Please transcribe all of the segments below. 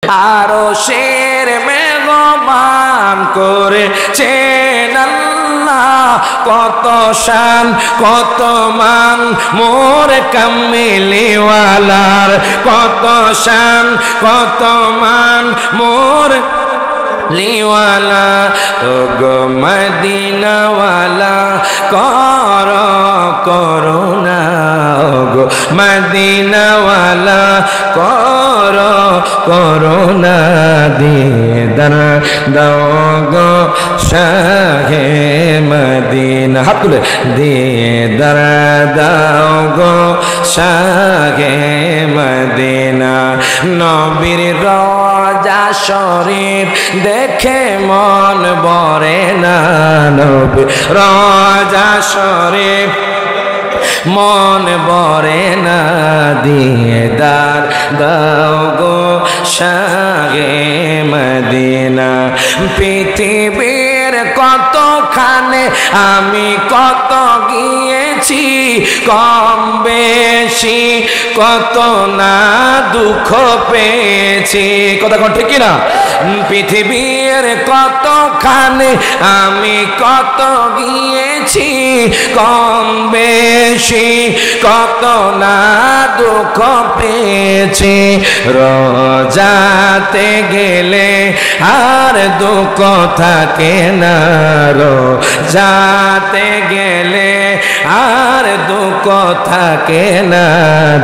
আরশের মেঘমান করেছেন আল্লাহ, কত শান কত মান মোর কামিলিওয়ালার, কত শান কত মান মোর লিওয়ালা। তো গো মদিনাওয়ালা কর করুণা, গো মদিনাওয়ালা কর করুণা, দিদার দাও গো শাহে মদিনা। হাত তুলে দিদার দাও গো শাহে মদিনা। নবীর রওজা শরীফ দেখে মন ভরে না, নবীর রওজা শরীফ মন ভরে না, দিদার দাও গো শাহে মদিনা। পৃথিবীর কতখানে আমি কত গিয়েছি, কম বেশি কত না দুঃখ পেয়েছি, কথা কোন ঠিক না? পৃথিবীর কতখানে আমি কত গিয়েছি, কম বেশি কত না দুঃখ পেয়েছি। রোজাতে গেলে আর দুঃখ থাকে না, রোজাতে গেলে আর দুঃখ থাকে না,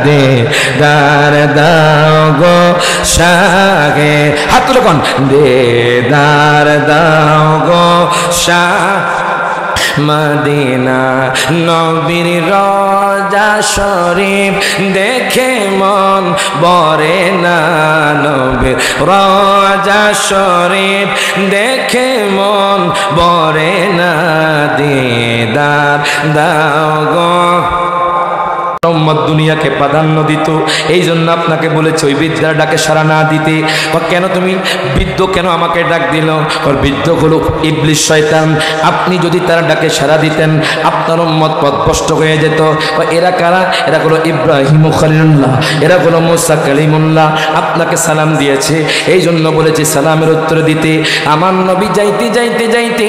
দিদার দাও গো শাহে। হাত তুলে কোন দিদার দাও গো শাহ মদিনা। নবীর রওজা শরীফ দেখে মন ভরে না, নবীর রওজা শরীফ দেখে মন ভরে না, দিদার দাও গো। উম্মত দুনিয়াকে প্রাধান্য দিত, এই জন্য আপনাকে বলেছে ওই বৃদ্ধার ডাকে সাড়া না দিতে। কেন তুমি বৃদ্ধ কেন আমাকে ডাক দিল? ওর বৃদ্ধ হলো ইবলিস শয়তান। আপনি যদি তার ডাকে সাড়া দিতেন আপনার উম্মত পথভ্রষ্ট হয়ে যেত। এরা কারা? এরা হলো ইব্রাহিম খলিলুল্লাহ, এরা হলো মুসা কালিমুল্লাহ। আপনাকে সালাম দিয়েছে, এই জন্য বলেছে সালামের উত্তর দিতে। আমার নবী যাইতে যাইতে যাইতে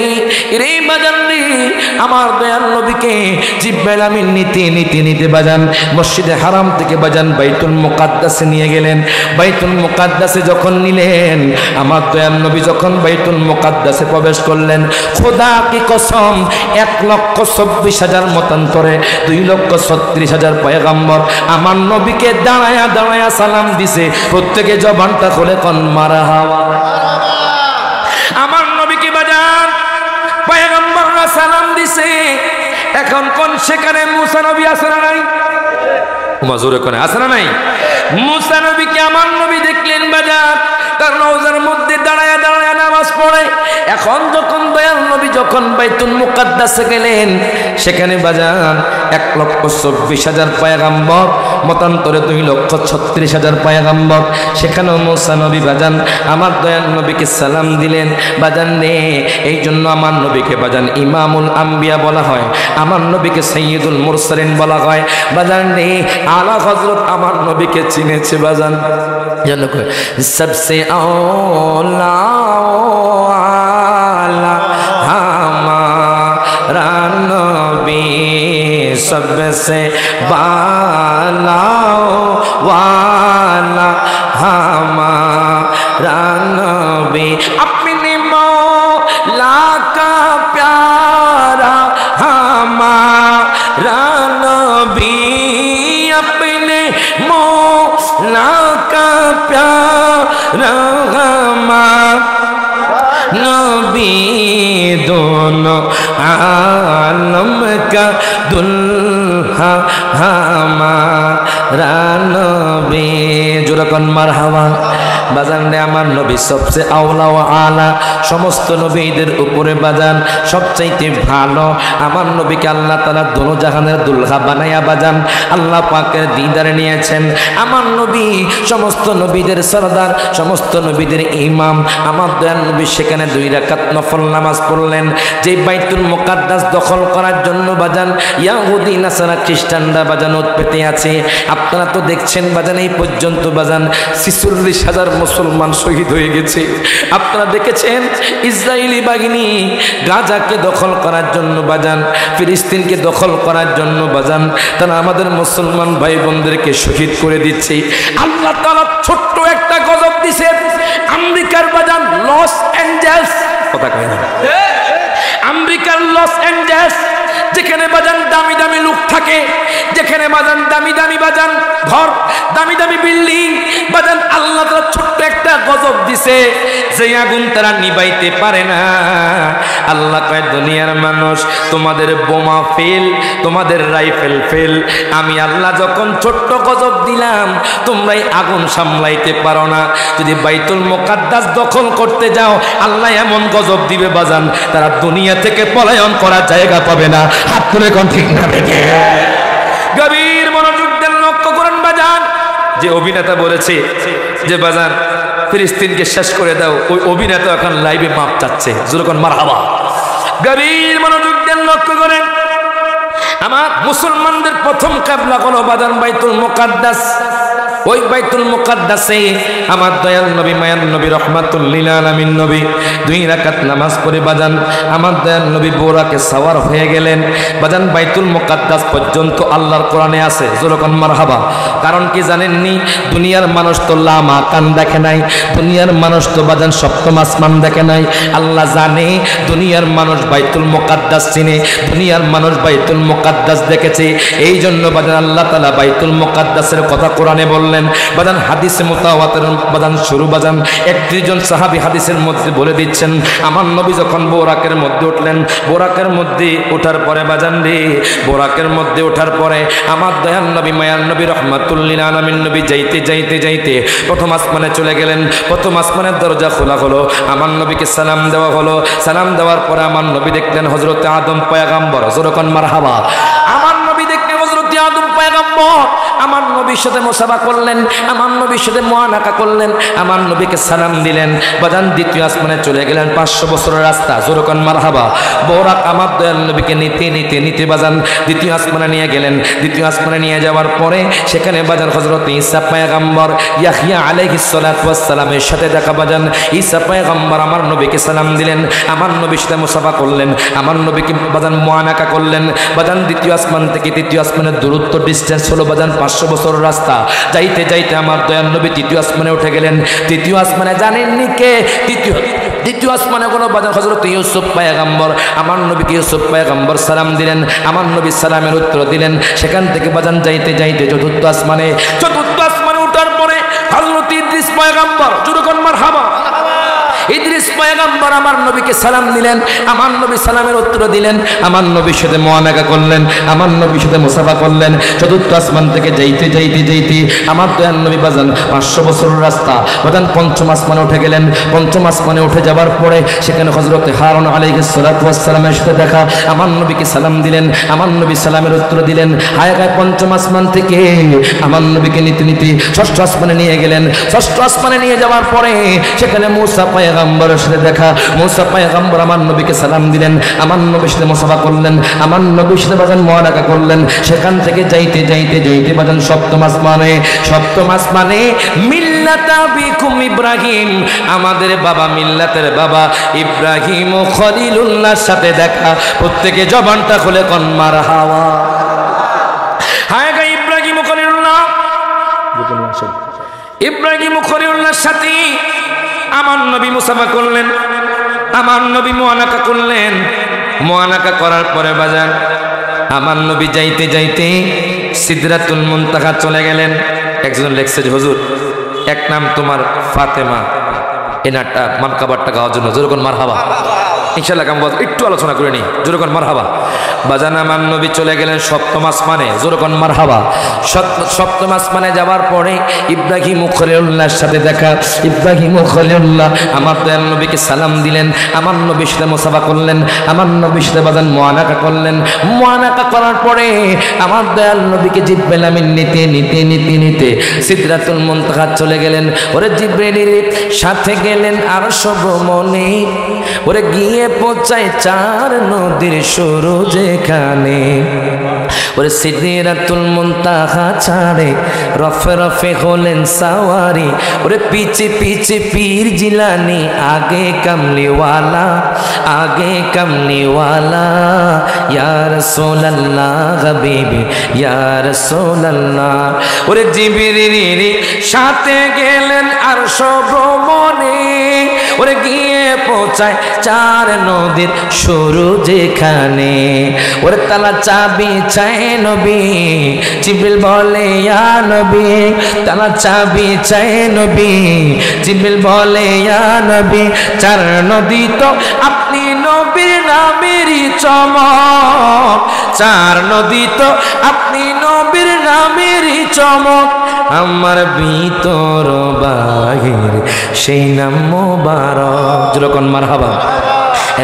রে বাজান রে, আমার দয়াল নবীকে জিব্রাইল আমিন নিতে নিতে নিতে বাজান মসজিদে হারাম থেকে বাজান বাইতুল মুকাদ্দাসে নিয়ে গেলেন। বাইতুল মুকাদ্দাসে যখন নিলেন, আমার দয়াল নবী যখন বাইতুল মুকাদ্দাসে প্রবেশ করলেন, খোদা কি কসম 1,24,000 মতান্তরে 2,36,000 পয়গম্বর আমার নবীকে দাঁড়ায়া দাঁড়ায়া সালাম দিছে। প্রত্যেকে জবানটা খুলে কোন মারহাবা। আমার নবীকে বাজান পয়গম্বররা সালাম দিছে। এখন কোন সেখানে মুসা নবী আছে না নাই? জোরে কোনে আছে না নাই? মুসা নবীকে আমার নবী দেখলেন বাজার তার রওজার মধ্যে দাঁড়ায়া দাঁড়ায়া নামাজ পড়ে। এখন যখন দয়াল নবী যখন বাইতুল মুকাদ্দাসে গেলেন, সেখানে বাজান 1,24,000 পয়গম্বর মতান্তরে 2,36,000 পয়গম্বর। সেখানেও মুসা নবী বাজান আমার দয়াল নবীকে সালাম দিলেন। বাজান রে, এই জন্য আমার নবীকে বাজান ইমামুল আম্বিয়া বলা হয়, আমার নবীকে সাইয়্যিদুল মুরসালিন বলা হয়। বাজান রে, আলা হযরত আমার নবীকে চিনেছে বাজান, জানো কই সবসে আওলা আলা হামারা নবী, सबसे बाला वाला हमारा नबी, अपने मौला का प्यारा हमारा नबी, अपने मौला का प्यारा हमारा नबी, दोनों आलम का दुल्हा हमारा नबी। जोरकन मारहाबा। বাজান রে, আমার নবী সবচেয়ে আওলা ও আলা, সমস্ত নবীদের উপরে বাজান সবচাইতে ভালো। আমার নবীকে আল্লাহ তাআলা দোনো জাহানের দুলহা বানায়া বাজান আল্লাহ পাকের দিদার নিয়েছেন। আমার নবী সমস্ত নবীদের সরদার, সমস্ত নবীদের ইমাম। আমার দয়াল নবী সেখানে 2 রাকাত নফল নামাজ পড়লেন। যে বাইতুল মুকাদ্দাস দখল করার জন্য বাজান ইয়াহুদি নাসারা খ্রিস্টানরা বাজান উৎপেতে আছে। আপনারা তো দেখছেন বাজান এই পর্যন্ত বাজান 46,000 মুসলমান শহীদ হয়ে গেছে। আপনারা দেখেছেন ইসরায়েলি বাহিনী গাজাকে দখল করার জন্য বাজান, ফিলিস্তিনকে দখল করার জন্য বাজান, তারা আমাদের মুসলমান ভাই বোনদেরকে শহীদ করে দিচ্ছে। আল্লাহ তাআলা ছোট্ট একটা গজব দিছে। আমেরিকার বাজান লস অ্যাঞ্জেলস, কথা কয় না, আমেরিকার লস অ্যাঞ্জেলস, যেখানে বাজান দামি দামি লোক থাকে, যেখানে বাজান দামি দামি বাজান ঘর, দামি দামি বিল্ডিং বাজান, আল্লাহ তাআলা ছোট্ট একটা গজব দিছে, যে আগুন তারা নিভাইতে পারে না। আল্লাহ কয় দুনিয়ার মানুষ তোমাদের বোমা ফেল, তোমাদের রাইফেল ফেল, আমি আল্লাহ যখন ছোট্ট গজব দিলাম তোমরাই আগুন সামলাইতে পারো না। যদি বাইতুল মুকাদ্দাস দখল করতে যাও আল্লাহ এমন গজব দিবে বাজান, তারা দুনিয়া থেকে পলায়ন করার জায়গা পাবে না। হাত তুলে কোন ঠিক না দেখে গভীর মনোযোগ দেন, লক্ষ্য করেন বাজান। যে অভিনেতা বলেছে যে বাজান ফিলিস্তিনকে শেষ করে দাও, ওই অভিনেতা এখন লাইভে মাপ চাচ্ছে, যেরকম মারহাবা। গভীর মনোযোগ দেন, লক্ষ্য করেন। আমার মুসলমানদের প্রথম কিবলা হলো বাজান বাইতুল মুকাদ্দাস। ওই বাইতুল মুকাদ্দাসে আমার দয়াল নবী মায়ান নবী রাহমাতুল লিল আলামিন নবী 2 রাকাত নামাজ পড়ে বাজান আমার দয়াল নবী বোরাকে সাওয়ার হয়ে গেলেন। বাজান বাইতুল মুকাদ্দাস পর্যন্ত আল্লাহর কোরআনে আছে, যেরকম মারহাবা। কারণ কি জানেননি? দুনিয়ার মানুষ তো লামা কান দেখে নাই, দুনিয়ার মানুষ তো বাজান সপ্তম আসমান দেখে নাই। আল্লাহ জানে দুনিয়ার মানুষ বাইতুল মুকাদ্দাস চিনে, দুনিয়ার মানুষ বাইতুল মুকাদ্দাস দেখেছে। এই জন্য বাজান আল্লাহ তাআলা বাইতুল মুকাদ্দাসের কথা কোরআনে বললেন। বাজান হাদিসে মুতাওয়াতির বাজান শুরু বাজান 31 জন সাহাবী হাদিসের মধ্যে বলে দিচ্ছেন, আমার নবী যখন বোরাকের মধ্যে উঠলেন, বোরাকের মধ্যে ওঠার পরে বাজান রে, বোরাকের মধ্যে ওঠার পরে আমার দয়াল নবী মায়ার নবী রাহমাতুল লিল আলামিন নবী যাইতে যাইতে যাইতে প্রথম আসমানে চলে গেলেন। প্রথম আসমানের দরজা খোলা হলো, আমার নবীকে সালাম দেওয়া হলো। সালাম দেওয়ার পরে আমার নবী দেখলেন হযরত আদম পয়গম্বর, যেরকম মারহাবা। আমার নবী দেখলেন হযরত আদম পয়গম্বর, আমার নবীর সাথে মুসাফা করলেন, আমার নবীর সাথে মুআনাকা করলেন, আমার নবীকে সালাম দিলেন। বাজান দ্বিতীয় আসমানে চলে গেলেন, 500 বছরের রাস্তা, যেরকম মারহাবা। বোরাক আমার দয়াল নবীকে নিতে নিতে নিতে বাজান দ্বিতীয় আসমানে নিয়ে গেলেন। দ্বিতীয় আসমানে নিয়ে যাওয়ার পরে সেখানে বাজান হযরত ঈসা পয়গম্বর ইয়াহইয়া আলাইহিস সালাতু ওয়াস সালামের সাথে দেখা। বাজান ঈসা পয়গম্বর আমার নবীকে সালাম দিলেন, আমার নবীর সাথে মুসাফা করলেন, আমার নবীকে বাজান মুআনাকা করলেন। বাজান দ্বিতীয় আসমান থেকে তৃতীয় আসমানের দূরত্ব ডিসটেন্স হলো বাজান 500 বছরের রাস্তা। যাইতে যাইতে আমার দয়াল নবী তৃতীয় আসমানে উঠে গেলেন। তৃতীয় আসমানে জানেননি কে? দ্বিতীয় আসমানে কোনো বাজান হযরত ইউসুফ পয়গম্বর, আমার নবীকে ইউসুফ পয়গম্বর সালাম দিলেন, আমার নবী সালামের উত্তর দিলেন। সেখান থেকে বাজান যাইতে যাইতে চতুর্থ আসমানে উঠার পরে হযরত ইদ্রিস পয়গম্বর, যেরকম মারহাবা, ইদ্রিস পয়গম্বর আমার নবীকে সালাম দিলেন, আমার নবী সালামের উত্তর দিলেন, আমার নবীর সাথে মুআনাকা করলেন, আমার নবীর সাথে মুসাফা করলেন। চতুর্থ আসমান থেকে যাইতে যাইতে যাইতে আমার দয়াল নবী বাজান 500 বছরের রাস্তা বাজান পঞ্চম আসমানে উঠে গেলেন। পঞ্চম আসমানে উঠে যাবার পরে সেখানে হযরত হারুন আলাইহিস সালাতু ওয়াস সালামের সাথে দেখা, আমার নবীকে সালাম দিলেন, আমার নবী সালামের উত্তর দিলেন। হায় গায় পঞ্চম আসমান থেকে আমার নবীকে নিতে নিতে ষষ্ঠ আসমানে নিয়ে গেলেন। ষষ্ঠ আসমানে নিয়ে যাওয়ার পরে সেখানে মূসা পয়গম্বরের সাথে দেখা। মূসা পয়গম্বর আমার নবীকে সালাম দিলেন, আমার নবীর সাথে মুসাফা করলেন, আমার নবীর সাথে বাজান মুআনাকা করলেন। সেখান থেকে যাইতে যাইতে যাইতে বাজান সপ্তম আসমানে মিল্লাত আবিকুম ইব্রাহিম, আমাদের বাবা মিল্লাতের বাবা ইব্রাহিম ও খলিলুল্লাহর সাথে দেখা। প্রত্যেকে জবানটা খুলে কোন মারহাবা। হায় গা ইব্রাহিম ও খলিলুল্লাহ, ইব্রাহিম ও খলিলুল্লাহর সাথে আমার নবী মুসাফা করলেন, আমার নবী মুআনাকা করলেন। মুআনাকা করার পরে বাজান আমার নবী যাইতে যাইতে সিদরাতুল মুনতাহা চলে গেলেন। একজন লেখছে যে হুজুর এক নাম তোমার ফাতেমা, এনারটা মানকাবারটা গাওয়ার জন্য, যেরকম মারহাবা। ইনশাআল্লাহ একটু আলোচনা করে নি, যেরকম মারহাবা। বাজান আমার নবী চলে গেলেন সপ্তম আসমানে, যেরকম মারহাবা। সপ্তম আসমানে যাওয়ার পরে ইব্রাহিম ও খলিলুল্লাহর সাথে দেখা। ইব্রাহিম ও খলিলুল্লাহ আমার দয়াল নবীকে সালাম দিলেন, আমার নবীর সাথে মুসাফা করলেন, আমার নবীর সাথে বাজান মুআনাকা করলেন। মুআনাকা করার পরে আমার দয়াল নবীকে জিবরিল আমিন নিতে নিতে নিতে নিতে সিদরাতুল মুনতাহা চলে গেলেন। ওরে জিবরিলের সাথে গেলেন আরশ ভ্রমণে, ওরে গিয়ে পৌঁছায় চার নদীর শুরু যেখানে। ওরে সিদরাতুল মুনতাহা ছাড়ে রফে রফে হলেন সাওয়ারি। ওরে পিছে পিছে পীর জিলানি, আগে কামলিওয়ালা, আগে কামলিওয়ালা। ইয়া রাসূলুল্লাহ হাবিবি ইয়া রাসূলুল্লাহ। ওরে জিবরিলের সাথে গেলেন আরশ ভ্রমণে। ওরে গিয়ে পৌঁছায় চার নদীর শুরু যেখানে। ওরে তালা চাবি চায় নবী, জিবরিল বলে ইয়া নবী। তালা চাবি চায় নবী, জিবরিল বলে ইয়া নবী। চার নদী তো আপনি নবীর নামেরই চমক, চার নদী তো আপনি নবীর নামেরই চমক। আমার ভিতর বাহির সেই নাম মোবারক। যেরকম মারহাবা।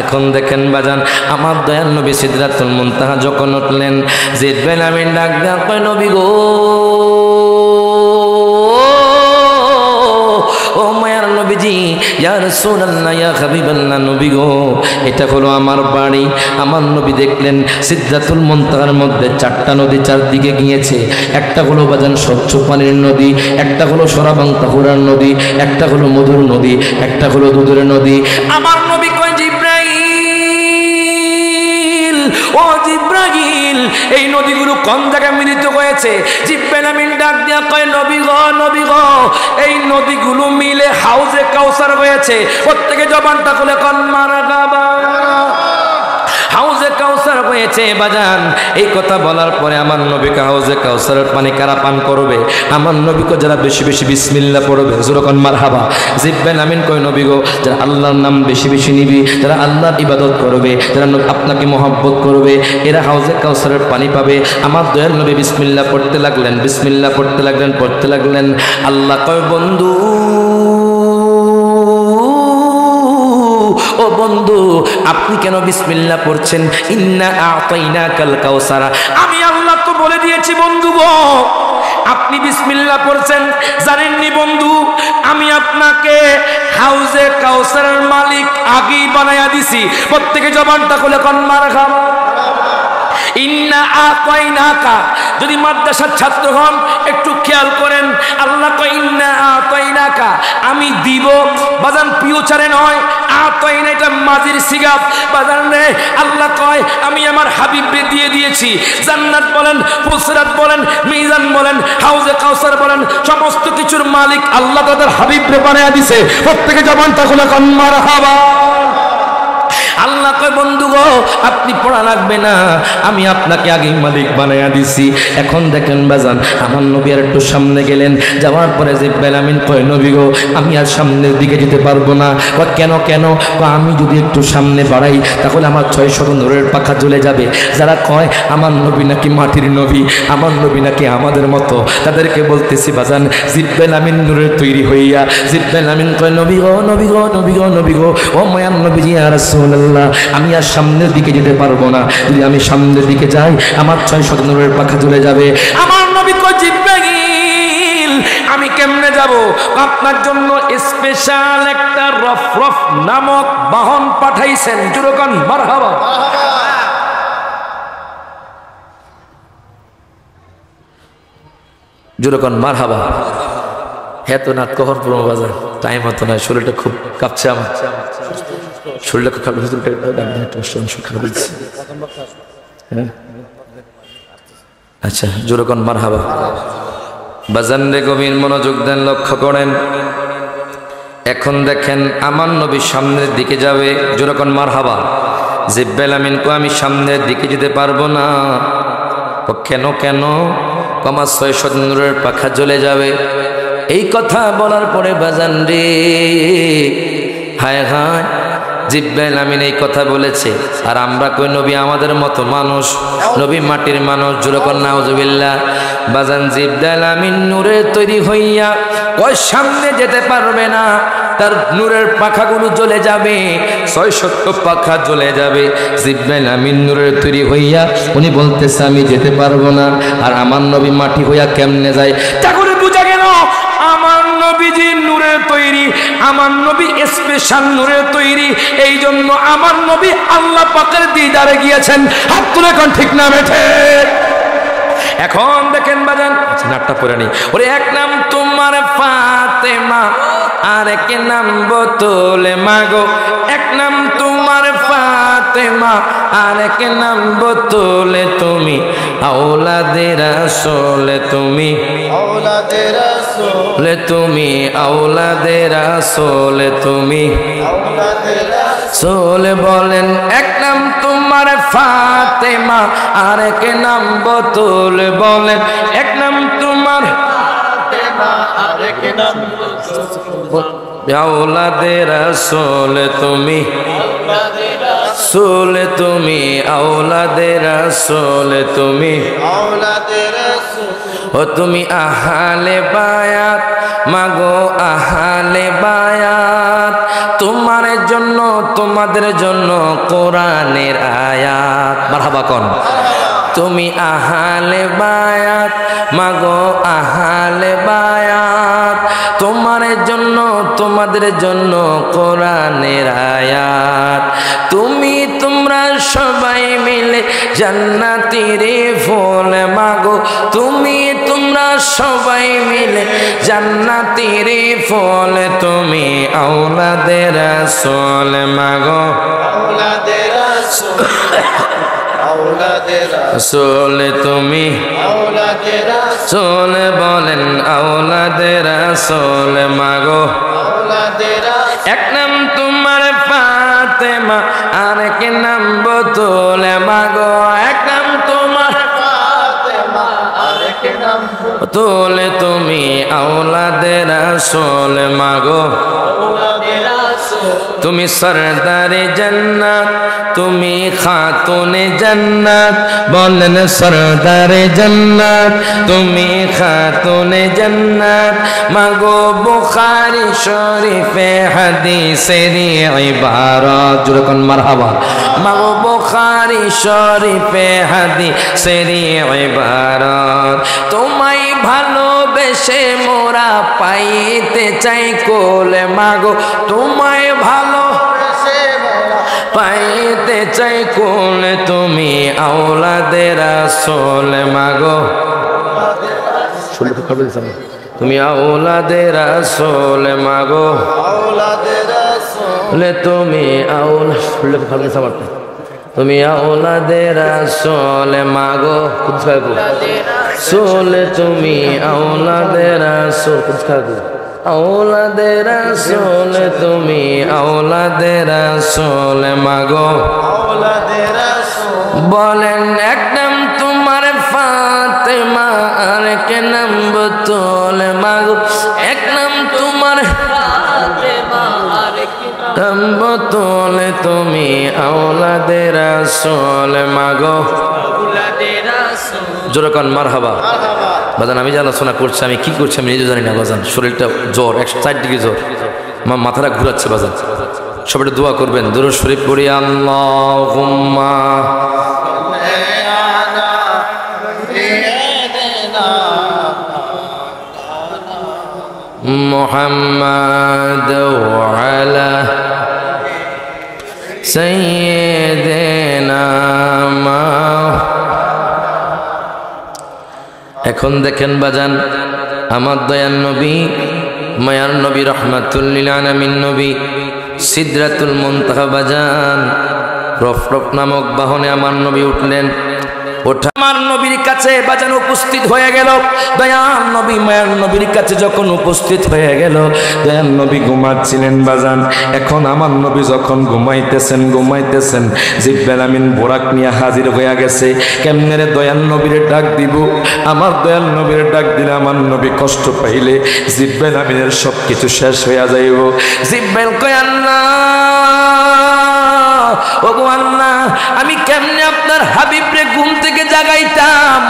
এখন দেখেন বাজান, আমার দয়াল নবী সিদরাতুল মুনতাহা যখন উঠলেন, জিবরিল আমিন ডাক দেয়া কয় নবী গো, ও মায়ার নবীজি, ইয়া রাসূলুল্লাহ ইয়া হাবিবাল্লাহ, নবী গো এটা হলো আমার বাড়ি। আমার নবী দেখলেন সিদরাতুল মুনতাহার মধ্যে চারটা নদী চারদিকে গিয়েছে। একটা হলো বাজান স্বচ্ছ পানির নদী, একটা হলো সরাবাং তাহুরার নদী, একটা হলো মধুর নদী, একটা হলো দুধের নদী। আমার নবী কয় জিবরাইল, ও জিবরাইল, এই নদীগুলো কোন জায়গায় মিলিত হয়েছে? জিবরাইল আমিন ডাক দিয়া কয় নবী গো, নবী গো, এই নদীগুলো মিলে হাউজে কাউসার হয়েছে। প্রত্যেকে জবানটা খুলে কোন মারহাবা। হাউজে কাউসার হয়েছে বাজান। এই কথা বলার পরে আমার নবীকে হাউজে কাউসারের পানি কারা পান করবে? আমার নবীকে যারা বেশি বেশি বিসমিল্লাহ পড়বে, যখন মারহাবা। জিবরাইল আমিন কয় নবী গো, যারা আল্লাহর নাম বেশি বেশি নিবি, যারা আল্লাহর ইবাদত করবে, যারা আপনাকে মহব্বত করবে, এরা হাউজে কাউসারের পানি পাবে। আমার দয়াল নবী বিসমিল্লাহ পড়তে লাগলেন, বিসমিল্লাহ পড়তে লাগলেন, পড়তে লাগলেন। আল্লাহ কয় বন্ধু, ও বন্ধু, আপনি কেন বিসমিল্লাহ পড়ছেন? ইন্না আতাইনাকাল কাউসারা, আমি আল্লাহ তো বলে দিয়েছি বন্ধু গো, আপনি বিসমিল্লাহ পড়ছেন। জানেননি বন্ধু, আমি আপনাকে হাউজে কাউসারের মালিক আগেই বানায়া দিছি। প্রত্যেকে জবানটা খুলে কোন মারহাবা। ইন্না আতাইনাকা, যদি মাদ্রাসার ছাত্র হন একটু খেয়াল করেন, আল্লাহ কয় ইন্না আতাইনাকা, আমি দিব বাজান, ফিউচারে নয়। আতাইনা এটা মাজির সিগাব বাজান রে। আল্লাহ কয় আমি আমার হাবিবকে দিয়ে দিয়েছি। জান্নাত বলেন, ফুসরাত বলেন, মিজান বলেন, হাউজে কাউসার বলেন, সমস্ত কিছুর মালিক আল্লাহ তাদের হাবিবকে বানায়া দিয়েছে। প্রত্যেকে জবানটা খুলে কোন মারহাবা। আল্লাহ কয় বন্ধু গো, আপনি পড়া লাগবে না, আমি আপনাকে আগেই মালিক বানায়া দিছি। এখন দেখেন বাজান, আমার নবী আর একটু সামনে গেলেন। যাওয়ার পরে জিবরাইল আমিন কয় নবী গো, আমি আর সামনের দিকে যেতে পারবো না। কেন কেন? আমি যদি একটু সামনে বাড়াই তাহলে আমার 600 নূরের পাখা জ্বলে যাবে। যারা কয় আমার নবী নাকি মাটির নবী, আমার নবী নাকি আমাদের মতো, তাদেরকে বলতেছি বাজান, জিবরাইল আমিন নূরের তৈরি হইয়া জিবরাইল আমিন কয় নবী গো, নবী গো, নবী গো, নবী গো, ও মায়ার নবীজি ইয়া রাসূলুল্লাহ, আমি আর সামনের দিকে যেতে পারবো না। যদি আমি সামনের দিকে যাই আমার 600 নূরের পাখা জ্বলে যাবে। আমার নবী কয় জিবরাইল, আমি কেমনে যাব? আপনার জন্য স্পেশাল একটা রফরফ নামক বাহন পাঠাইছেন। জুরকান মারহাবা। জুরকান মারহাবা। হেতো নাত কখন পুরো বাজার টাইম হতো না, শরীরটা খুব কাঁপছে আমার, শরীরটা খুব খারাপ হচ্ছে। হ্যাঁ আচ্ছা, জোরকন মারহাবা। বাজান রে গভীর মনোযোগ দেন, লক্ষ্য করেন। এখন দেখেন আমার নবী সামনের দিকে যাবে। জোরকন মারহাবা। জিবরাইল আমিন কো আমি সামনের দিকে যেতে পারবো না। কেন কেন? আমার 600 নূরের পাখা জ্বলে যাবে। এই কথা বলার পরে বাজান রে, হায় হায়, জিবরাইল আমিন এই কথা বলেছে আর আমরা কই নবী আমাদের মতো মানুষ, নবী মাটির মানুষ। জোরকন নাউজুবিল্লাহ। বাজান জিবরাইল আমিন নূরে তৈরি হইয়া কয় সামনে যেতে পারবে না, তার নূরের পাখাগুলো জ্বলে যাবে, 600 পাখা জ্বলে যাবে। জিবরাইল আমিন নূরের তৈরি হইয়া উনি বলতেছে আমি যেতে পারবো না। আর আমার নবী মাটি হইয়া কেমনে যায়? তা করে বুঝা গেল আমার নবী নবীজির নূরের তৈরি, আমার নবী স্পেশাল নূরের তৈরি। এই জন্য আমার নবী আল্লাহ পাকের দিদারে গিয়েছেন। হাত তুলে কোন ঠিক না বেঠে? এখন দেখেন বাজান, নাটটা পড়ে নি। ওরে এক নাম তোমার ফাতেমা, আর এক নাম বোতলে মাগো। এক নাম তোমার ফাতেমা, আর এক নাম বোতলে তুমি আওলাদে রাসূল, তুমি আওলাদে রাসূল, তুমি আওলাদে রাসূল, তুমি আওলাদে রাসূল। বলেন এক নাম তোমার ফাতেমা, আর এক নাম বোতল। বলেন এক নাম তোমার ফাতেমা, আর এক নাম বোতল। আওলাদে রাসূল, তুমি আওলাদে রাসূল, তুমি আওলাদে রাসূল, তুমি আওলাদে রাসূল। ও তুমি আহলে বায়াত মাগো, আহলে বায়াত। তোমার জন্য তোমাদের জন্য কোরআনের আয়াত। মারহাবা কোন? তুমি আহলে বায়াত মাগো, আহলে বায়াত। তোমার জন্য তোমাদের জন্য কোরআনের আয়াত। তুমি তোমরা সবাই মিলে জান্নাতের ফুল মাগো, তুমি তোমরা সবাই মিলে জান্নাতের ফুল। তুমি আওলাদে রাসূল মাগো, আওলাদে রাসূল, আওলাদে রাসূল, তুমি আওলাদে রাসূল। বলেন আওলাদে রাসূল মাগো, আওলাদে রাসূল। এক নাম তোমার ফাতেমা, আর এক নাম বোতল মাগো। এক নাম তোমার ফাতেমা, আর এক নাম বোতল। তুমি আওলাদে রাসূল মাগো, আওলাদে রাসূল। তুমি সরদারে জান্নাত, তুমি খাতুনে জান্নাত। বলেন সরদারে জান্নাত, তুমি খাতুনে জান্নাত মাগো। বুখারী শরীফে হাদিসের ইবারত, যখন মারহাবা মাগো। বুখারী শরীফে হাদিসের ইবারত। তোমায় ভালোবেসে মোরা পাইতে চাই কোলে মাগো। তোমায় ভালোবেসে মোরা পাইতে চাই কোলে। তুমি আওলাদে রাসূল মাগো, তুমি আওলাদে রাসূল মাগো, আওলাদে রাসূল। তুমি আওলাদে, তুমি আওলাদে রাসূল মাগো। রাসূল, তুমি আওলাদে রাসূল, আওলাদে রাসূল। তুমি আওলাদে রাসূল মাগো, আওলাদে রাসূল। বলেন এক নাম তোমার ফাতেমা, আর এক নাম বোতল মাগো। এক নাম তোমার ফাতেমা, আর এক নাম বোতল। তুমি আওলাদে রাসূল মাগো, আওলাদে রাসূল। জোরে কোন মারহাবা। বাজান আমি যে আলোচনা করছি, আমি কি করছি আমি নিজে জানি না বাজান। শরীরটা জ্বর, 104 ডিগ্রি জ্বর, মাথাটা ঘুরাচ্ছে বাজান। সবাই দোয়া করবেন, দুরূদ শরীফ পড়ি। আল্লাহুম্মা মুহাম্মাদ ওয়া আলা সাইয়্যিদিনা। এখন দেখেন বাজান, আমার দয়ার নবী, মায়ার নবী, রহমাতুল লিল আলামিন নবী, সিদরাতুল মুনতাহা বাজান, রফ রফ নামক বাহনে আমার নবী উঠলেন। ওঠা আমার নবীর কাছে বাজান উপস্থিত হয়ে গেল। দয়াল নবী মায়ার নবীর কাছে যখন উপস্থিত হয়ে গেল, দয়াল নবী ঘুমাচ্ছিলেন বাজান। এখন আমার নবী যখন ঘুমাইতেছেন, জিবরাইল আমিন বোরাক নিয়ে হাজির হয়ে গেছে। কেমনে রে দয়াল নবীর ডাক দিব? আমার দয়াল নবীর ডাক দিলে আমার নবী কষ্ট পাইলে জিবরাইল আমিনের সব কিছু শেষ হয়ে যাইব। জিবরাইল কয় আল্লাহ, ওগো আল্লাহ, আমি কেমনে আপনার হাবিবরে ঘুম থেকে জাগাইতাম?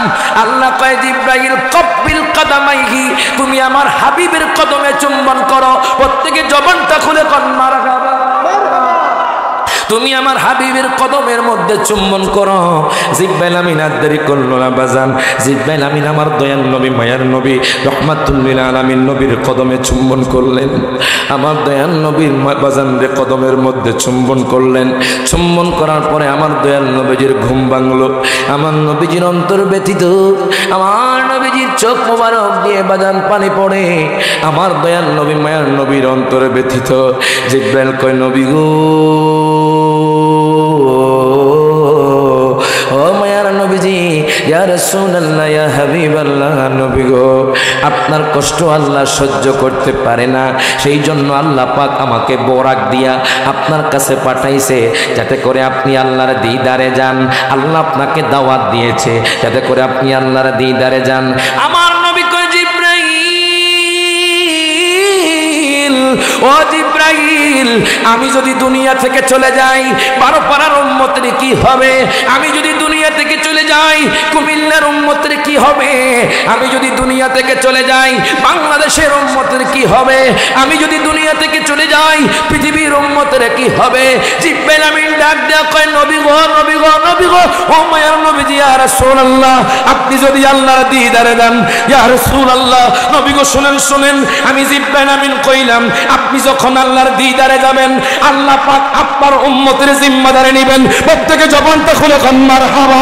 আল্লাহ কয় জিবরাইল কব্বিল কদমাইহি, তুমি আমার হাবিবের কদমে চুম্বন করো। প্রত্যেকে জবানটা খুলে কন মারহাবা। তুমি আমার হাবিবের কদমের মধ্যে চুম্বন করো। জিব্রাইল আমিন আর দেরি করলো না বাজান, জিব্রাইল আমিন আমার দয়াল নবী মায়ার নবী রহমাতুল লিল আলামিন নবীর কদমে চুম্বন করলেন। আমার দয়াল নবীর বাজানরে কদমের মধ্যে চুম্বন করলেন। চুম্বন করার পরে আমার দয়াল নবীজির ঘুম ভাঙলো। আমার নবীজির অন্তর ব্যথিত, আমার নবীজির চোখ মোবারক দিয়ে বাজান পানি পড়ে। আমার দয়াল নবী মায়ার নবীর অন্তরে ব্যথিত। জিব্রাইল কয় নবী গো, ও মায়ার নবীজি, ইয়া রাসূলুল্লাহ, ইয়া হাবিবাল্লাহ, নবী গো, আপনার কষ্ট আল্লাহ সহ্য করতে পারে না, সেই জন্য আল্লাহ পাক আমাকে বরাক দিয়া আপনার কাছে পাঠাইছে, যাতে করে আপনি আল্লাহর দিদারে যান। আল্লাহ আপনাকে দাওয়াত দিয়েছে যাতে করে আপনি আল্লাহর দিদারে যান। আমার নবী কয় জিব্রাইল, ও জিব্রাইল, আমি যদি দুনিয়া থেকে চলে যাই 12 পাড়ার উম্মতের কি হবে? আমি যদি দুনিয়া থেকে চলে যাই কুমিল্লার উম্মতের কি হবে? আমি যদি দুনিয়া থেকে চলে যাই বাংলাদেশের উম্মতের কি হবে? আমি যদি দুনিয়া থেকে চলে যাই পৃথিবীর উম্মতের কি হবে? জিব্রাইল আমিন ডাক দেয়া কয় নবী গো, নবী গো, নবী গো, ও মায়ার নবীজি, ইয়া রাসূলুল্লাহ, আপনি যদি আল্লাহর দিদারে যান, ইয়া রাসূলুল্লাহ, নবী গো শুনেন, শুনেন, আমি জিব্রাইল আমিন কইলাম আপনি যখন আল্লাহর দিদারে যাবেন আল্লাহ পাক আপনার উম্মতের জিম্মাদারি নেবেন। প্রত্যেকে জবানটা খুলে কোন মারহাবা,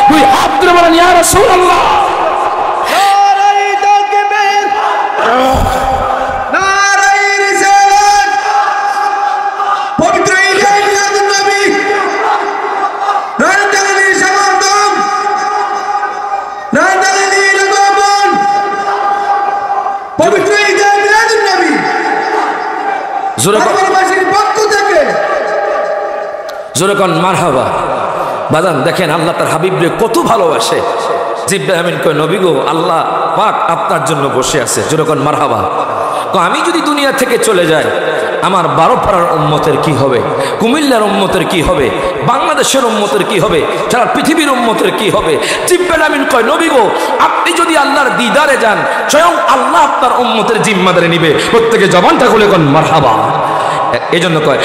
দুই হাত ধরে বলেন ইয়া রাসূলুল্লাহ। নারায়ে তাকবীর, নারায়ে রিসালাত, পবিত্র ঈদে মিলাদুন নবী, রান্দালির সমর্থন, রান্দালির আগমন, পবিত্র ঈদে মিলাদুন নবী বাংলাদেশের পক্ষ থেকে জোরে কোন মারহাবা। বাজান দেখেন আল্লাহ তার হাবিবরে কত ভালোবাসে। জিব্রাইল আমিন কয় নবী গো, আল্লাহ পাক আপনার জন্য বসে আছে। জোরে কোন মারহাবা। আমি যদি দুনিয়া থেকে চলে যাই আমার 12 পাড়ার উম্মতের কি হবে? কুমিল্লার উম্মতের কি হবে? বাংলাদেশের উম্মতের কি হবে? সারা পৃথিবীর উম্মতের কি হবে? জিব্রাইল আমিন কয় নবী গো, আপনি যদি আল্লাহর দিদারে যান স্বয়ং আল্লাহ আপনার উম্মতের জিম্মাদারি নিবে। প্রত্যেকে জবানটা খুলে কোন মারহাবা। এজন্য কয়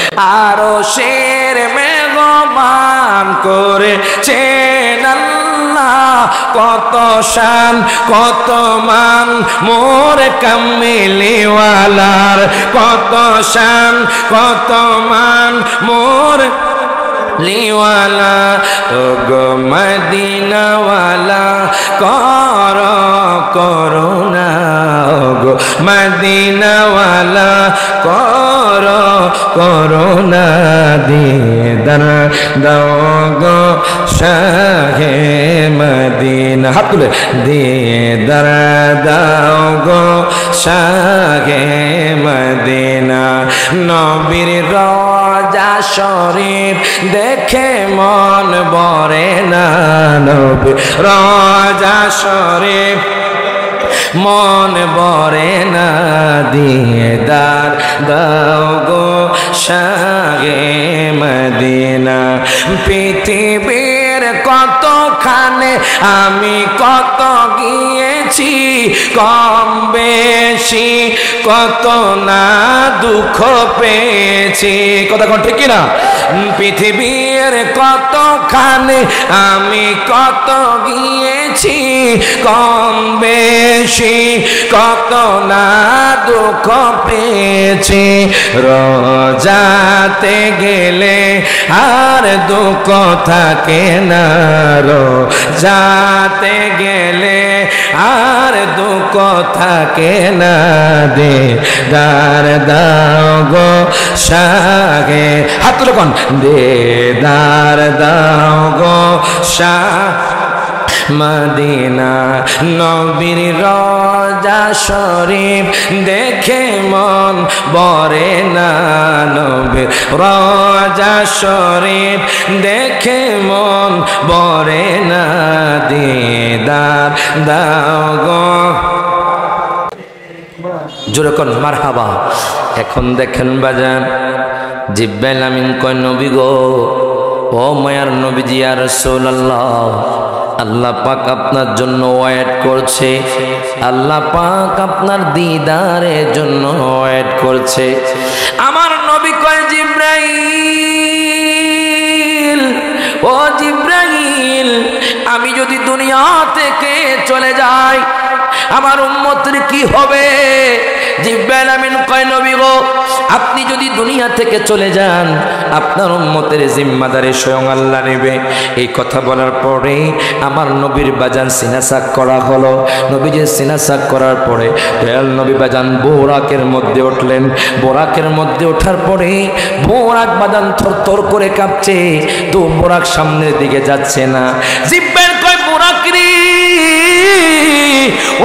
আরো শের মেঘমান করেছেন আল্লাহ, কত শান কত মান মোর কামিলিওয়ালার, কত শান কত মান মোর লিওয়ালা, ও গো মদিনাওয়ালা কর করুণা, ও গো মদিনাওয়ালা কর করুণা, দিদার দাও গো শাহে মদিনা। হাত তুলে দিদার দাও গো শাহে মদিনা। নবীর রওজা শরীফ দেখে মন ভরে না, নবীর রওজা শরীফ মন ভরে না, দিদার দাও গো শাহে মদিনা। পৃথিবীর কতখানে আমি কত গিয়েছি, কম বেশি কত না দুঃখ পেয়েছি। কথা কোন ঠিক না? পৃথিবীর কতখানে আমি কত গিয়েছি, কম বেশি কত না দুঃখ পেয়েছি। রোজাতে গেলে আর দুঃখ থাকে না, রোজাতে গেলে আর দুঃখ থাকে না, দিদার দাও গো শাহে। হাত তুলে কোন দিদার দাও গো শাহ মদিনা। নবীর রওজা শরীফ দেখে মন ভরে না, নবীর রওজা শরীফ দেখে মন ভরে না, দিদার দাও গো। জোরে কোন মারহাবা। এখন দেখেন বাজান জিব্রাইল আমিন কয় নবী গো, ও মায়ার নবীজি, ইয়া রাসূলুল্লাহ, আল্লাহ পাক আপনার জন্য ওয়েট করছে, আল্লাহ পাক আপনার দিদারের জন্য ওয়েট করছে। আমার নবী কয় জিব্রাইল ও জিব্রাইল, আমি যদি দুনিয়া থেকে চলে যাই আমার উম্মতের কি হবে? জিব্রাইল আমিন কয় নবী গো, আপনি যদি দুনিয়া থেকে চলে যান আপনার উম্মতের জিম্মাদারি স্বয়ং আল্লাহ নেবে। এই কথা বলার পরে আমার নবীর বাজান সিনাসাক করা হলো। নবীজি সিনাসাক করার পরে দয়াল নবী বাজান বোরাকের মধ্যে উঠলেন। বোরাকের মধ্যে ওঠার পরে বোরাক বাজান থরথর করে কাঁপছে, তো বোরাক সামনের দিকে যাচ্ছে না। জিব্রাইল কয় বোরাক রে,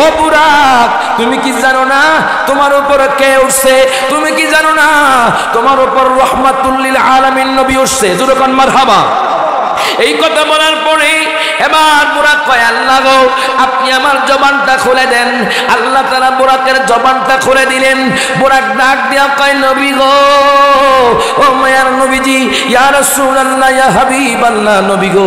ও বুরাক, তুমি কি জানো না তোমার উপর কে উঠছে? তুমি কি জানো না তোমার উপর রহমাতুল লিল আলামিন নবী উঠছে? জোরে কোন মারহাবা। এই কথা বলার পরে এবার বুরাক কয় আল্লাহ গো, আপনি আমার জবানটা খুলে দেন। আল্লাহ তাআলা বুরাকের জবানটা খুলে দিলেন। বুরাক ডাক দিয়া কয় নবী গো, ও মায়ার নবীজি, ইয়া রাসূলুল্লাহ, ইয়া হাবিবাল্লাহ, নবী গো,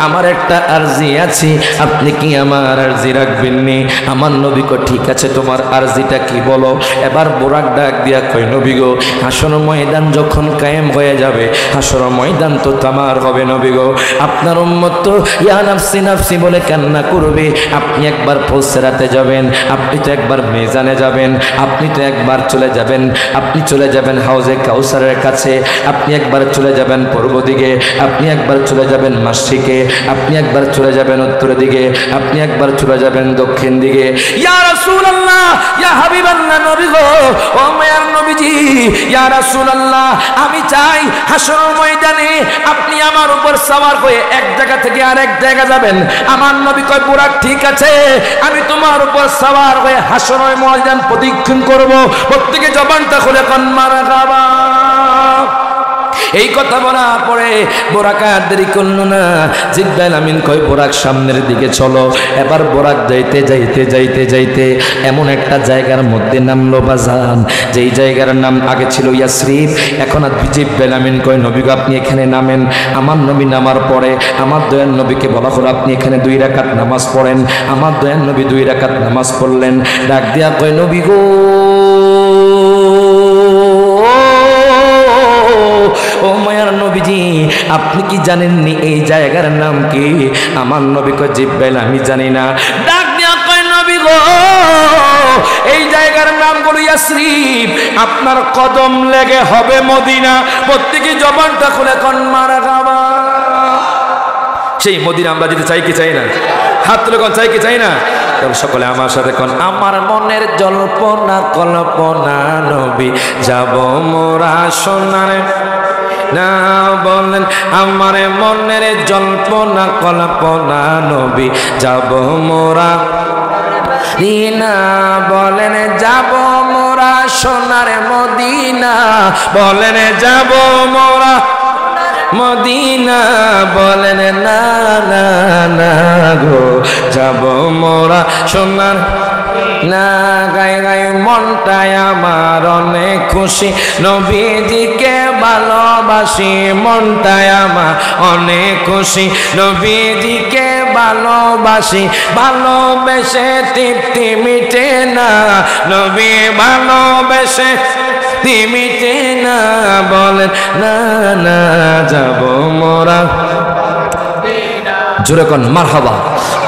আমার একটা আরজি আছে, আপনি কি আমার আরজি রাখবেন নি? আমার নবী কয় ঠিক আছে, তোমার আরজিটা কি বলো? এবার বুরাক ডাক দিয়া কয় নবী গো, হাসর ময়দান যখন কায়েম হয়ে যাবে, হাসর ময়দান তো তামার হবে নবী গো, আপনার উম্মত তো ইয়া নাফসি নাফসি বলে কান্না করবে। আপনি একবার ফুলসিরাতে যাবেন, আপনি তো একবার মিজানে যাবেন, আপনি তো একবার চলে যাবেন, আপনি চলে যাবেন হাউজে কাউসারের কাছে, আপনি একবার চলে যাবেন পূর্ব দিকে, আপনি একবার চলে যাবেন মাশরিকে, আপনি একবার চলে যাবেন উত্তর দিকে, আপনি একবার চলে যাবেন দক্ষিণ দিকে। ইয়া রাসূলুল্লাহ, ইয়া হাবিবাল্লাহ, নবী গো, ও মায়ার নবীজি, ইয়া রাসূলুল্লাহ, আমি চাই হাসর ময়দানে আপনি আমার উপর সওয়ার হয়ে এক জায়গা থেকে আরেক জায়গা যাবেন। আমার নবী কয় বুরাক ঠিক আছে, আমি তোমার উপর সওয়ার হয়ে হাসর ময়দান প্রদক্ষিণ করব। প্রত্যেকে জবানটা খুলে কোন মারহাবা। এই কথা বলার পরে বোরাক আর দেরি করলো না। জিব্রাইল আমিন কয় বোরাক সামনের দিকে চলো। এবার বোরাক যাইতে যাইতে যাইতে যাইতে এমন একটা জায়গার মধ্যে নামলো বাজান, যেই জায়গার নাম আগে ছিল ইয়াসরিব, এখন আর জিব্রাইল আমিন কয় নবী গো, আপনি এখানে নামেন। আমার নবী নামার পরে আমার দয়াল নবীকে বলা হলো আপনি এখানে 2 রাকাত নামাজ পড়েন। আমার দয়াল নবী 2 রাকাত নামাজ পড়লেন। ডাক দিয়া কয় নবী গো, ও মায়ার নবীজি, আপনি কি জানেননি এই জায়গার নাম কি? আমার নবী কয় জিব্রাইল আমি জানি না। ডাক দিয়া কয় নবী গো, এই জায়গার নাম হলো ইয়াসরিব, আপনার কদম লেগে হবে মদিনা। প্রত্যেকে জবানটা খুলে কোন মারহাবা। সেই মদিনা আমরা যেতে চাই কি চাই না? হাত তুলে কোন চাই কি চাই না? সকলে আমার সাথে কোন, আমার মনের জল্পনা কল্পনা নবী যাব মোরা সোনার না। বলেন আমার মনের জল্পনা কল্পনা নবী যাব মোরা মদিনা। বলেন যাব মোরা সোনার মদিনা। বলেন যাব মোরা মদিনা। বলেন না না না গো, যাব মোরা সোনার না। গাই গাই মনটায় আমার অনেক খুশি, নবীজিকে ভালোবাসি। মনটায় আমার অনেক খুশি, নবীজিকে ভালোবাসি। ভালোবেসে তৃপ্তি মিটে না, নবী ভালোবেসে মিটে না। বলেন না না যাব মোরা। জোরে কোন মারহাবা।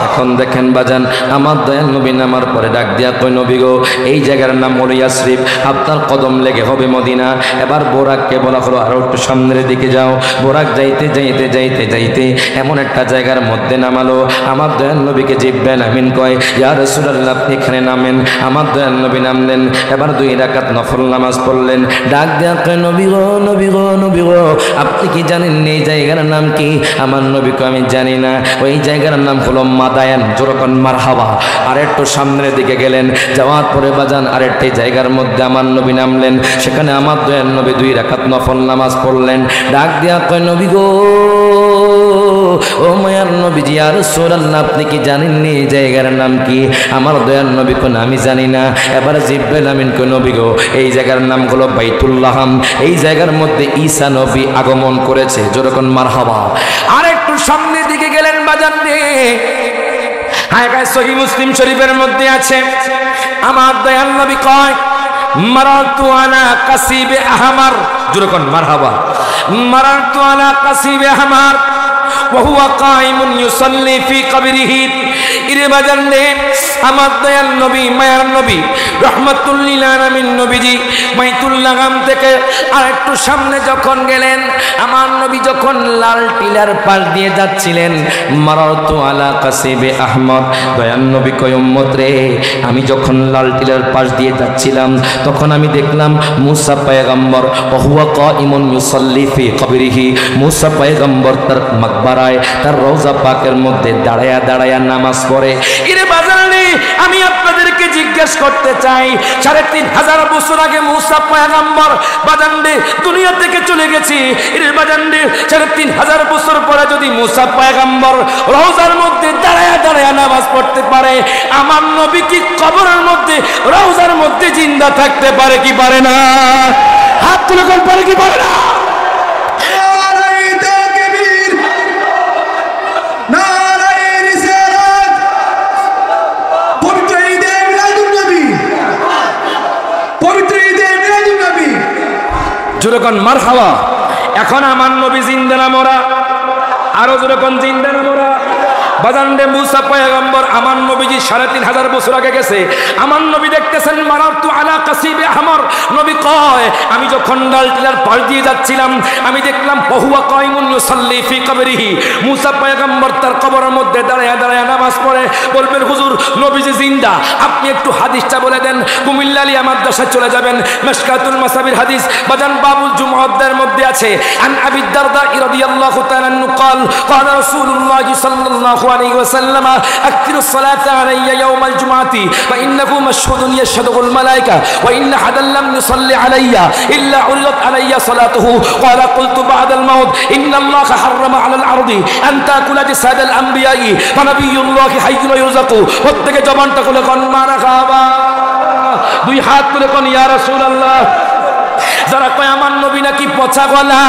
এখন দেখেন বাজান, আমার দয়াল নবী নামার পরে ডাক দিয়া কই নবী গো, এই জায়গার নাম হলো ইয়াসরিব, আপনার কদম লেগে হবে মদিনা। এবার বোরাককে বলা হলো আরো একটু সামনের দিকে যাও। বোরাক যাইতে যাইতে যাইতে যাইতে এমন একটা জায়গার মধ্যে নামালো। আমার দয়াল নবীকে জিব্রাইল আমিন কয় ইয়া রাসূলুল্লাহ আপনি এখানে নামেন। আমার দয়াল নবী নামলেন। এবার 2 রাকাত নফল নামাজ পড়লেন। ডাক দিয়া কয় নবী গো, নবী গো, নবী গো, আপনি কি জানেন এই জায়গার নাম কি? আমার নবী কয় আমি জানি না। ওই জায়গার নাম হলো মাদায়ান। জোরকন মারহাবা। আর একটু সামনের দিকে গেলেন, যাওয়ার পরে বাজান আরেকটি জায়গার মধ্যে আমার নবী নামলেন। সেখানে আমার দয়াল নবী 2 রাকাত নফল নামাজ পড়লেন। ডাক দিয়া কয় নবী গো, ও মায়ার নবীজি ইয়া রাসূলুল্লাহ আপনি কি জানেন এই জায়গার নাম কি? আমার দয়াল নবী কোন আমি জানি না। এবার জিব্রাইল আমিন কয় নবী গো, এই জায়গার নাম হলো বাইতুল্লাহাম। এই জায়গার মধ্যে ঈসা নবী আগমন করেছে। জোরকন মারহাবা। আর একটু সামনের দিকে গেলেন বাজান রে, সহিহ মুসলিম শরীফের মধ্যে আছে, আমার দয়াল নবী কয় মারাতু আলা কাসিবে আহমার। জোরে কোন মারহাবা। মারাতু আলা কাসিবে আহমার, ওয়া হুয়া কাইমুন ইউসাল্লি ফি কবরিহি। ইরে বাজান রে, আমার দয়াল নবী, মায়ার নবী, রাহমাতুল লিল আলামিন নবীজি বাইতুল লাগাম থেকে আর একটু সামনে যখন গেলেন, আমার নবী যখন লাল টিলার পাশ দিয়ে যাচ্ছিলেন, মারাতু আলা কাসিবে আহমদ, দয়াল নবী কয় উম্মত রে, আমি যখন লাল টিলার পাশ দিয়ে যাচ্ছিলাম তখন আমি দেখলাম মুসা পয়গম্বর ওয়া হুয়া কাইমুন ইউসাল্লি ফি কবরিহি, মুসা পয়গম্বর তার মাকবারায়, তার রওজা পাকের মধ্যে দাঁড়ায়া দাঁড়ায়া নামাজ পড়ে। ইরে বাজারে, আমি আপনাদেরকে জিজ্ঞেস করতে চাই, 3500 বছর আগে মুসা পয়গম্বর বাজারে দুনিয়া থেকে চলে গেছে। ইরে বাজারে, 3500 বছর পরে যদি মুসা পয়গম্বর রওজার মধ্যে দাঁড়ায়া দাঁড়ায়া নামাজ পড়তে পারে, আমার নবী কি কবরের মধ্যে রওজার মধ্যে জিন্দা থাকতে পারে কি পারে না? হাত তুলে কোন পারে কি পারে না? নারায়ে তাকবীর, নারায়ে রিসালাত। পবিত্র ঈদে মিলাদুন নবী, পবিত্র ঈদে মিলাদুন নবী। জোরে কোন মারহাবা। এখন আমার নবী জিন্দা না মরা? আরো জোরে কোন জিন্দা না মরা? বাজানডে মুসা পয়গম্বর আমার নবীজি 3500 বছর আগে গেছে। আমার নবী দেখতেছেন মারাতু আলা কাসিবে আহমর। নবী কয়, আমি যখন ডাল টিলার পাশ দিয়ে যাচ্ছিলাম আমি দেখলাম বহুয়া কাইমুন ইউসাল্লি ফি কবরিহি, মুসা পয়গম্বর তার কবরের মধ্যে দাঁড়ায়া দাঁড়ায়া নামাজ পড়ে। বলবেন হুজুর নবীজি জিন্দা, আপনি একটু হাদিসটা বলে দেন। কুমিল্লা আলিয়া মাদ্রাসায় চলে যাবেন, মিশকাতুল মাসাবির হাদিস বাজান বাবুল জুমআদের মধ্যে আছে। আন আবি দারদা রাদিয়াল্লাহু তাআলা আনহু قال قال رسول الله صلى الله عليه وسلم اكثر الصلاه علي يوم الجمعه فانه مشهود يشهده الملائكه وان حدا لم يصلي علي الا عرضت علي صلاته قال قلت بعد الموت ان الله حرم على الارض ان تاكل جسد الانبياء فنبي الله حي يرزق প্রত্যেকে জবানটা খুলে কোন মারহাবা, দুই হাত তুলে কোন ইয়া রাসূলুল্লাহ। যারা কয় আমার নবী নাকি পচা গলা,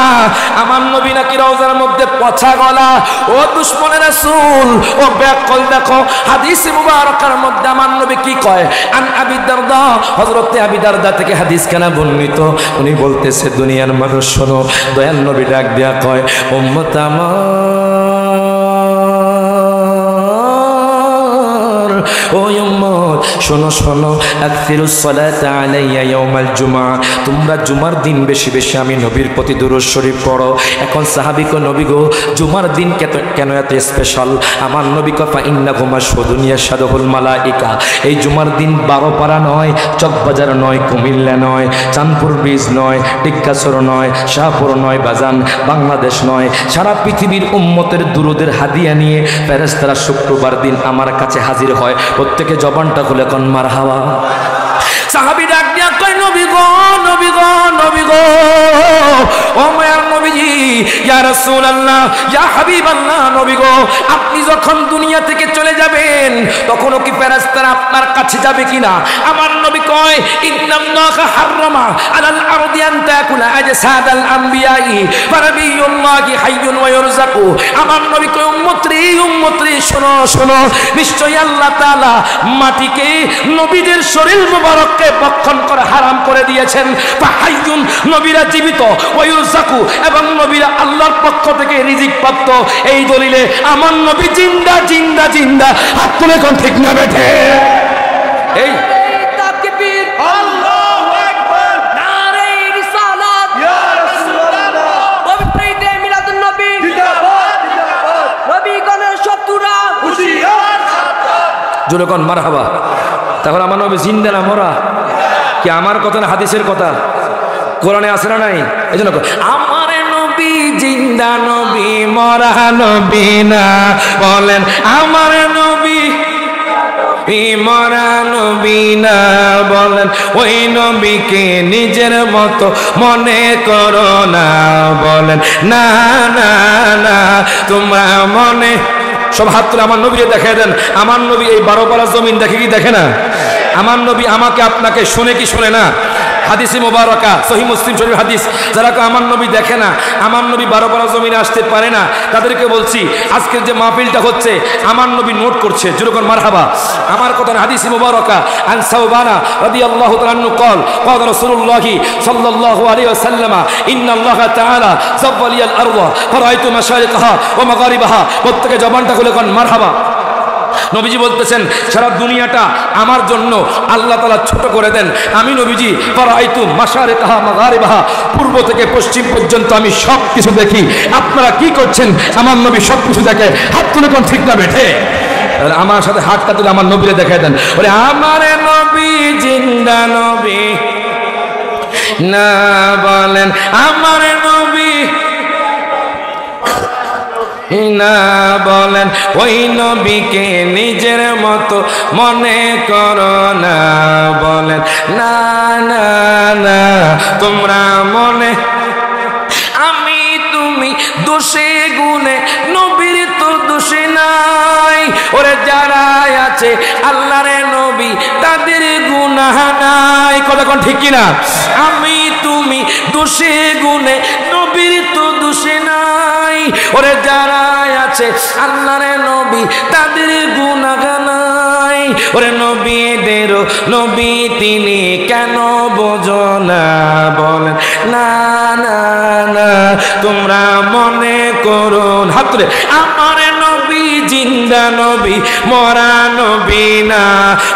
আমার নবী নাকি রওজার মধ্যে পচা গলা, ও দুশমনের রাসূল, ও ব্যাকল দেখো হাদিসে মুবারকার মধ্যে আমার নবী কি কয়। আন আবি দারদা, হযরত আবি দারদা থেকে হাদিস কেনা বর্ণিত, উনি বলতেছে দুনিয়ার মানুষ শোনো, দয়াল নবী ডাক দিয়া কয় উম্মত আমার, ও উম্মত শোনো শোনো, আকসিরুস সালাতা আলাইয়া ইয়াউমাল জুমআ, তোমরা জুমার দিন বেশি বেশি আমি নবীর প্রতি দুরূদ শরীফ পড়ো। এখন সাহাবী কো নবী গো জুমার দিন কেন এত স্পেশাল? আমার নবী কো ফা ইন্নাহু মাশহুদুন ইয়াশহাদুল মালায়েকা, এই জুমার দিন 12 পারা নয়, চকবাজার নয়, কুমিল্লা নয়, চাঁদপুর ব্রিজ নয়, টিক্কাসর নয়, শাহপুর নয়, বাজান বাংলাদেশ নয়, সারা পৃথিবীর উম্মতের দুরূদের হাদিয়া নিয়ে ফেরেশতারা শুক্রবার দিন আমার কাছে হাজির হয়। প্রত্যেকে জবানটা খুলে কোন মারহাবা। সাহাবী ডাক দিয়া কয় নবী গো, নবী গো, নবী গো, ও মায়ার নবীজি, ইয়া রাসূলুল্লাহ, ইয়া হাবিবাল্লাহ, নবী গো, আপনি যখন দুনিয়া থেকে চলে যাবেন তখনও কি ফেরেশতারা আপনার কাছে যাবে কিনা? আমার নবী কয় ইন্নাল্লাহা হাররামা আলাল আরদি আন তাকুলা আজসাদাল আমবিয়াই ফানাবিয়ুল্লাহি হাইয়ুন ওয়া ইউরযাকু। আমার নবী কয় উম্মত রে শোনো শোনো, নিশ্চয়ই আল্লাহ তাআলা মাটিকে নবীদের শরীর মুবারককে ভক্ষণ করা হারাম করে দিয়েছেন। ফাহাইয়ুন, নবীরা জীবিত, ওয়া ইউরযাকু, এবং নবীরা আল্লাহর পক্ষ থেকে রিজিক প্রাপ্ত। এই দলিলে আমার নবী জিন্দা জিন্দা জিন্দা। হাত তুলে কোন ঠিক না বেঠে? এই তাকবীর, আল্লাহু আকবার, নারায়ে রিসালাত, ইয়া রাসূলুল্লাহ, পবিত্র ঈদে মিলাদুন নবী জিন্দাবাদ, জিন্দাবাদ, নবীগণের শত্রুরা হুঁশিয়ার, জোরে কোন মারহাবা। তাহলে আমার নবী জিন্দা না মরা? কি আমার কথা না হাদিসের কথা? কোরআনে আছে না নাই? এই জন্য আমার নবী জিন্দা নবী মরা নবী না, বলেন আমার নবী মরা নবী না, বলেন ওই নবীকে নিজের মতো মনে করো না, বলেন না না না তোমরা মনে। সব হাত তুলে আমার নবীকে দেখে দেন। আমার নবী এই 12 পারা জমিন দেখে কি দেখে না? আমার নবী আমাকে আপনাকে শুনে কি শুনে না? হাদিসে মুবারাকা সহিহ মুসলিম শরীফ হাদিস, যারা আমার নবী দেখে না, আমার নবী 12 পারা জমিনে আসতে পারে না, তাদেরকে বলছি আজকের যে মাহফিলটা হচ্ছে আমার নবী নোট করছে, যেরকম মারহাবা। আমার কথা হাদিসে মুবারাকা আন সাওবানা রাদিয়াল্লাহু তাআলা আনহু قال قال رسول الله صلى الله عليه وسلم ان الله تعالى زوّل لي الارض فرأيت مشارقها ومغاربها। প্রত্যেকে জবানটা খুলে কোন মারহাবা। নবীজি বলতেছেন সারা দুনিয়াটা আমার জন্য আল্লাহ তাআলা ছোট করে দেন, আমি নবীজি ফারাইতু মাশারিকাহা মাগারিবাহা, পূর্ব থেকে পশ্চিম পর্যন্ত আমি সব কিছু দেখি। আপনারা কি করছেন? আমার নবী সব কিছু দেখে। হাত তুলে কোন ঠিক না বেঠে? আমার সাথে হাতটা তুলে আমার নবীরে দেখায় দেন। ওরে আমার নবী জিন্দা নবী না বলেন, আমার নবী না বলেন, ওই নবীকে নিজের মতো মনে করো না বলেন, না না না তোমরা মনে আমি তুমি দোষে গুণে, নবীর তো দোষে নাই। ওরে যারা আছে আল্লাহর নবী তাদের গুনাহ নাই, কথা কোন ঠিক কিনা? আমি তুমি দোষে গুণে, নবীর তো দোষে নাই। ওরে যারা আছে আল্লাহর নবী তাদের গুনাহ নাই। ওরে নবীদের নবী তিনি কেন বোঝো না বলেন, না না না তোমরা মনে করুন। হাত তুলে আমার নবী জিন্দা নবী মরা নবী না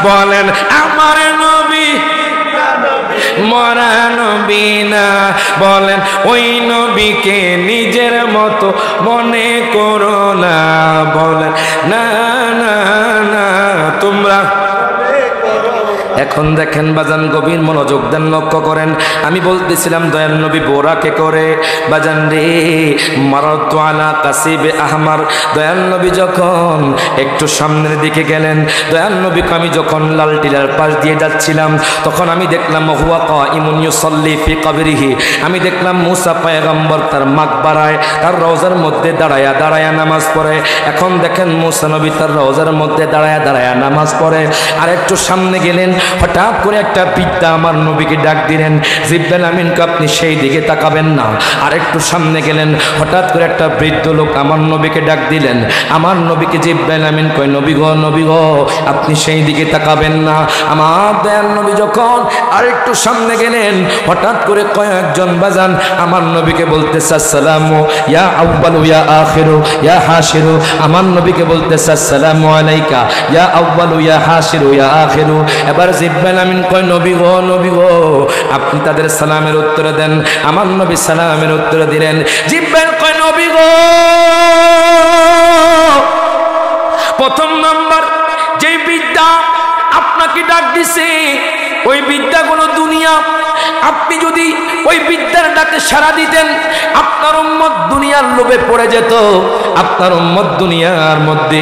বলেন, আমার নবী মরা নবী না বলেন, ওই নবীকে নিজের মতো মনে করো না বলেন, না না না তোমরা। এখন দেখেন বাজান, গভীর মনোযোগ দেন, লক্ষ্য করেন। আমি বলতেছিলাম দয়াল নবী বোরাকে করে বাজান রে মারাতু আলা কাসিবে আহমার। দয়াল নবী যখন একটু সামনের দিকে গেলেন, দয়াল নবীকে আমি যখন লাল টিলার পাশ দিয়ে যাচ্ছিলাম, তখন আমি দেখলাম হুয়া কাইমুন ইউসাল্লি ফি কবরিহি। আমি দেখলাম মুসা পয়গম্বর তার মাকবারায় তার রওজার মধ্যে দাঁড়ায়া দাঁড়ায়া নামাজ পড়ে। এখন দেখেন মুসা নবী তার রওজার মধ্যে দাঁড়ায়া দাঁড়ায়া নামাজ পড়ে। আর একটু সামনে গেলেন, হঠাৎ করে একটা বৃদ্ধা আমার নবীকে ডাক দিলেন, জিব্রাইল আমিনকে আপনি সেই দিকে তাকাবেন না। আর একটু সামনে গেলেন, হঠাৎ করে একটা বৃদ্ধ লোক আমার নবীকে ডাক দিলেন। আমার নবীকে জিব্রাইল আমিন কয়, নবী গো আপনি সেই দিকে তাকাবেন না। আমার দয়াল নবী যখন আর একটু সামনে গেলেন, হঠাৎ করে কয়েকজন বাজান আমার নবীকে বলতেছে আসসালামু ইয়া আউয়ালু ইয়া আখিরু ইয়া হাশিরু। আমার নবীকে বলতেছে আসসালামু আলাইকা ইয়া আউয়ালু ইয়া হাশিরু ইয়া আখিরু। এবার জিব্রাইল আমিন কয়, নবী গো আপনি তাদের সালামের উত্তর দেন। আমার নবী সালামের উত্তর দিলেন। জিব্রাইল কয়, নবী গো প্রথম নাম্বার যে বিদ্যা আপনাকে ডাক দিছে, ওই বিদ্যাগুলো দুনিয়া। আপনি যদি ওই বিদ্যার ডাকে সাড়া দিতেন, আপনার উম্মত দুনিয়ার লোভে পড়ে যেত, আপনার উম্মত দুনিয়ার মধ্যে